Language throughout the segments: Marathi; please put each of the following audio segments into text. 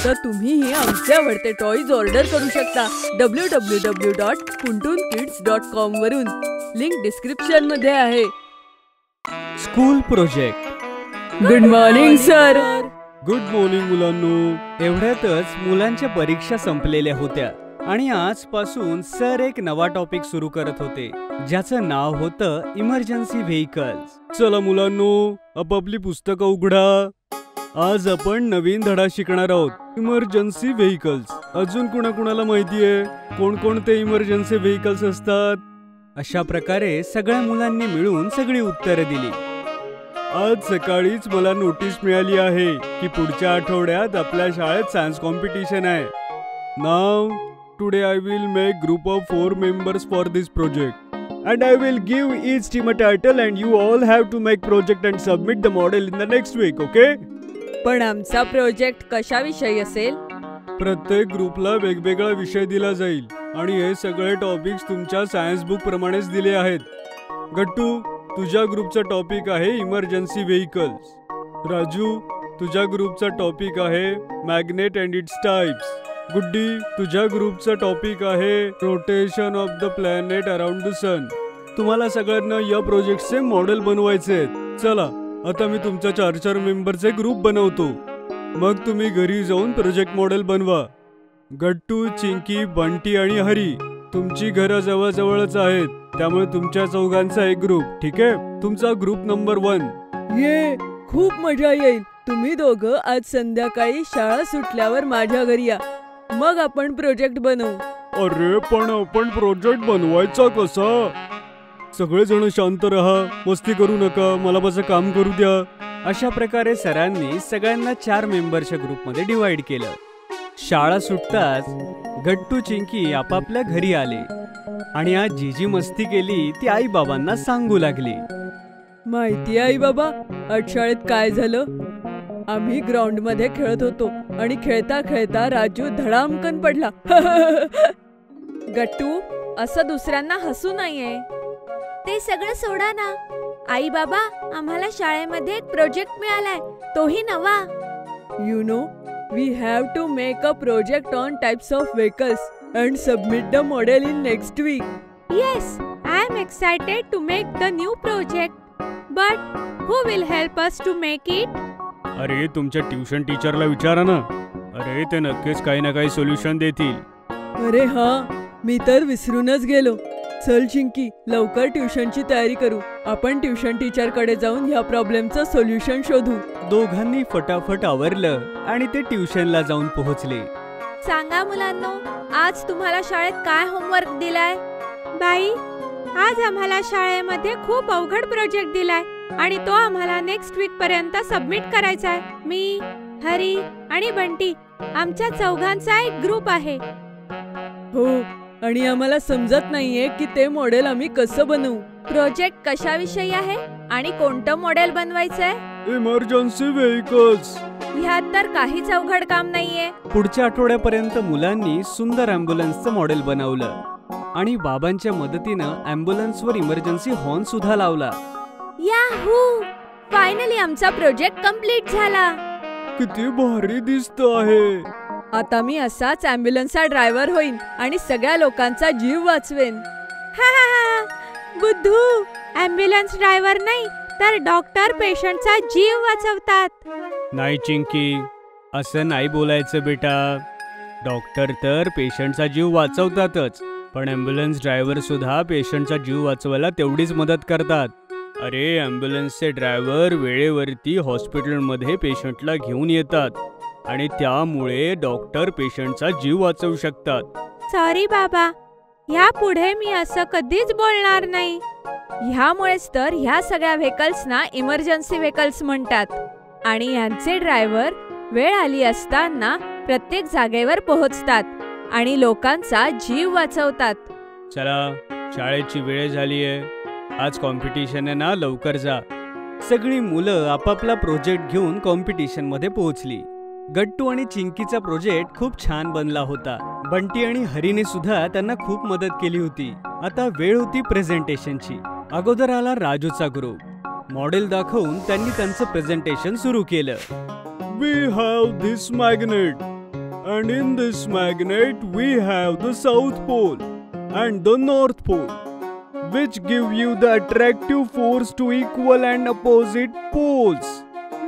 आता तुम्हीही आमचे आवडते टॉयज ऑर्डर करू शकता www.puntunkids.com वरून. लिंक डिस्क्रिप्शन मध्ये आहे. School project. Good morning sir. Good morning मुलांनो. एवढ्यातच मुलांच्या परीक्षा संपलेल्या होत्या आणि आजपासून सर एक नवा टॉपिक सुरू करत होते ज्याचं नाव होतं इमर्जन्सी व्हेइकल्स. चला मुलांनो, आपापली पुस्तकं उघडा. आज आपण नवीन धडा शिकणार आहोत, इमर्जन्सी व्हेइकल्स. अजून कुणाकुणाला माहितीये कोणकोणते इमर्जन्सी व्हेइकल्स असतात? अशा प्रकारे सगळ्या मुलांनी मिळून सगळी उत्तरं दिली. आज सकाळीच मला नोटीस मिळाली आहे की पुढच्या आठवड्यात आपल्या शाळेत सायन्स कॉम्पिटिशन आहे. नाव today I will make group of 4 members for this project and I will give each team a title and you all have to make project and submit the model in the next week, okay? पण आमचा प्रोजेक्ट कशाविषयी असेल? प्रत्येक ग्रुपला वेगवेगळा विषय दिला जाईल आणि हे सगळे टॉपिक्स तुमच्या सायन्स बुक प्रमाणेच दिले आहेत. गट्टू, तुझ्या ग्रुपचा टॉपिक आहे इमर्जन्सी व्हेइकल्स. राजू, तुझ्या ग्रुपचा टॉपिक आहे magnet and its types. Guddi, तुझ्या ग्रुपचा टॉपिक आहे rotation of the planet around the sun. तुम्हाला सगळ्यांना या प्रोजेक्टचे मॉडेल बनवायचे आहेत. चला, आता मी तुमच्या 4 मेंबरचे ग्रुप बनवतो. मग तुम्ही घरी जाऊन प्रोजेक्ट मॉडेल बनवा. गट्टू, चिंकी, बंटी आणि हरी, तुमची घरं जवळजवळच आहेत, त्यामुळे तुमच्या चौघांचा एक ग्रुप. ठीक आहे? तुमचा ग्रुप नंबर 1. ये, खूप मजा येईल. तुम्ही दोघं आज संध्याकाळी शाळा सुटल्यावर माझ्या घरी या, मग आपण प्रोजेक्ट बनवू. अरे पण आपण प्रोजेक्ट बनवायचा कसा? सगळेजण शांत राहा, मस्ती करू नका, मला माझं काम करू द्या. अशा प्रकारे सरांनी सगळ्यांना 4 मेंबरच्या ग्रुपमध्ये डिवाइड केलं. शाळा सुटताच गट्टू, चिंकी आपापल्या घरी आले आणि आज जी जी मस्ती केली ती आई बाबांना सांगू लागली. माहिती आई बाबा, आज शाळेत काय झालं? आम्ही ग्राउंड मध्ये खेळत होतो आणि खेळता खेळता राजू धडामकन पडला. गट्टू, असं दुसऱ्यांना हसू नाहीये. ते सगळं सोडा ना. आई बाबा, आम्हाला शाळेमध्ये एक प्रोजेक्ट मिळालाय, तोही नवा. You know, we have to make a project on types of vehicles and submit the model in next week. Yes, I am excited to make the new project. But who will help us to make it? अरे, तुमच्या ट्युशन टीचरला विचारा ना. अरे, ते नक्कीच काही ना काही सोल्युशन देतील. अरे हा, मी तर विसरूनच गेलो. चल चिंकी, लवकर ट्युशनची तयारी करू. आपण ट्युशन टीचर कडे जाऊन ह्या प्रॉब्लेमचं सोल्युशन शोधू. दोघांनी फटाफट आवरलं आणि ते ट्युशनला जाऊन पोहोचले. सांगा मुलांनो, आज तुम्हाला शाळेत काय होमवर्क दिलाय? बाई, आज आम्हाला शाळेमध्ये खूप अवघड प्रोजेक्ट दिलाय आणि तो आम्हाला नेक्स्ट वीक पर्यंत सबमिट करायचा आहे. मी, हरी आणि बंटी, आमच्या चौघांचा एक ग्रुप आहे. हो, आणि आम्हाला समजत नाहीये की ते मॉडेल आम्ही कसं बनवू. प्रोजेक्ट कशाविषयी आहे आणि कोणतं मॉडेल बनवायचंय? Emergency vehicles. ह्यात तर काहीच अवघड काम नाहीये. पुढच्या आठवड्यापर्यंत मुलांनी सुंदर अँब्युलन्सचं मॉडेल बनवलं आणि बाबांच्या मदतीनं अँब्युलन्सवर इमर्जन्सी हॉर्न सुद्धा लावला. याहू, फायनली आमचा प्रोजेक्ट कंप्लीट झाला. किती भारी दिसत आहे. आता मी असाच ॲम्ब्युलन्सचा ड्रायव्हर होईन आणि सगळ्या लोकांचा जीव वाचवेन. बुद्धू, ॲम्ब्युलन्स ड्रायव्हर नाही तर डॉक्टर पेशंटचा जीव वाचवतात. नाही चिंकी, असं नाही बोलायचं बेटा. डॉक्टर तर पेशंटचा जीव वाचवतातच, पण ॲम्ब्युलन्स ड्रायव्हर सुद्धा पेशंटचा जीव वाचवायला तेवढीच मदत करतात. अरे, ॲम्ब्युलन्सचे ड्रायव्हर वेळेवरती हॉस्पिटलमध्ये पेशंटला घेऊन येतात आणि त्यामुळे डॉक्टर पेशंटचा जीव वाचवू शकतात. सॉरी बाबा, यापुढे मी असं कधीच बोलणार नाही. ह्यामुळेच तर ह्या सगळ्या व्हेकल्सना इमर्जन्सी व्हेकल्स म्हणतात आणि यांचे ड्रायव्हर वेळ आली असताना प्रत्येक जागेवर पोहोचतात आणि लोकांचा जीव वाचवतात. चला, शाळेची वेळ झालीये. आज कॉम्पिटिशन आहे ना, लवकर जा. सगळी मुलं आपापला प्रोजेक्ट घेऊन कॉम्पिटिशन मध्ये पोहोचली. गट्टू आणि चिंकीचा प्रोजेक्ट खूप छान बनला होता. बंटी आणि हरीने सुद्धा त्यांना खूप मदत केली होती. आता वेळ होती प्रेझेंटेशनची. अगोदर आला राजूचा ग्रुप. मॉडेल दाखवून त्यांनी त्यांचं प्रेझेंटेशन सुरू केलं. We have this magnet And in this magnet we have the South Pole and the North Pole, which give you the attractive force to equal and opposite poles.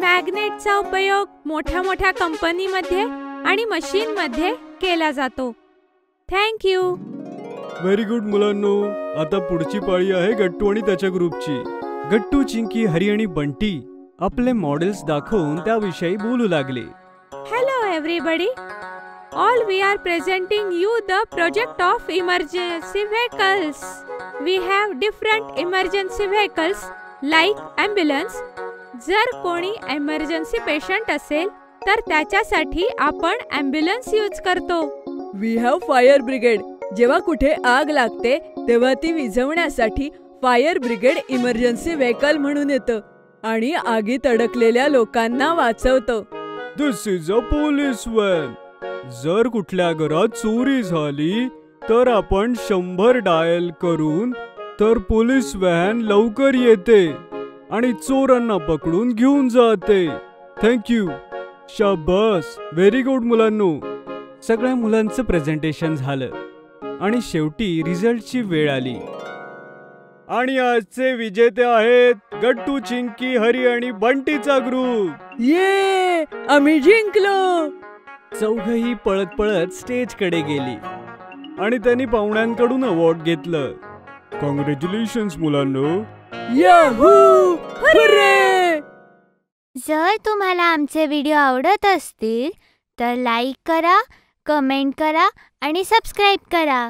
मॅग्नेटचा उपयोग मोठ्या मोठ्या कंपनीमध्ये आणि मशीनमध्ये केला जातो. Thank you. व्हेरी गुड मुलांनो. आता पुढची पाळी आहे गट्टू आणि त्याच्या ग्रुपची. गट्टू, चिंकी, हरी आणि बंटी आपले मॉडेल्स दाखवून त्याविषयी बोलू लागले. Hello everybody. All we are presenting you the project of emergency vehicles. We have different emergency vehicles like ambulance. जर कोणी emergency patient असेल तर त्याच्यासाठी आपण ambulance यूज करतो. We have fire brigade. जेव्हा कुठे आग लागते तेव्हा ती विझवण्यासाठी फायर ब्रिगेड इमर्जन्सी व्हेकल म्हणून येतं आणि आगीत अडकलेल्या लोकांना वाचवतं. दिस इज अ पोलीस व्हॅन. जर कुठल्या घरात चोरी झाली तर आपण 100 डायल करून तर पोलीस व्हॅन लवकर येते आणि चोरांना पकडून घेऊन जाते. थँक्यू. शाबास. व्हेरी गुड मुलांनो. सगळ्या मुलांचं प्रेझेंटेशन झालं आणि शेवटी रिझल्टची वेळ आली. आणि आजचे विजेते आहेत गट्टू, चिंकी, हरी आणि बंटीचा ग्रुप. ये, आम्ही जिंकलो. चौघही पळत पळत स्टेजकडे गेली आणि त्यांनी पाहुण्यांकडून अवॉर्ड घेतलं. कॉंग्रॅच्युलेशन्स मुलांनो. Yahoo, hurray. जर तुम्हाला आमचे व्हिडिओ आवडत असतील तर लाईक करा, कमेंट करा आणि सबस्क्राईब करा.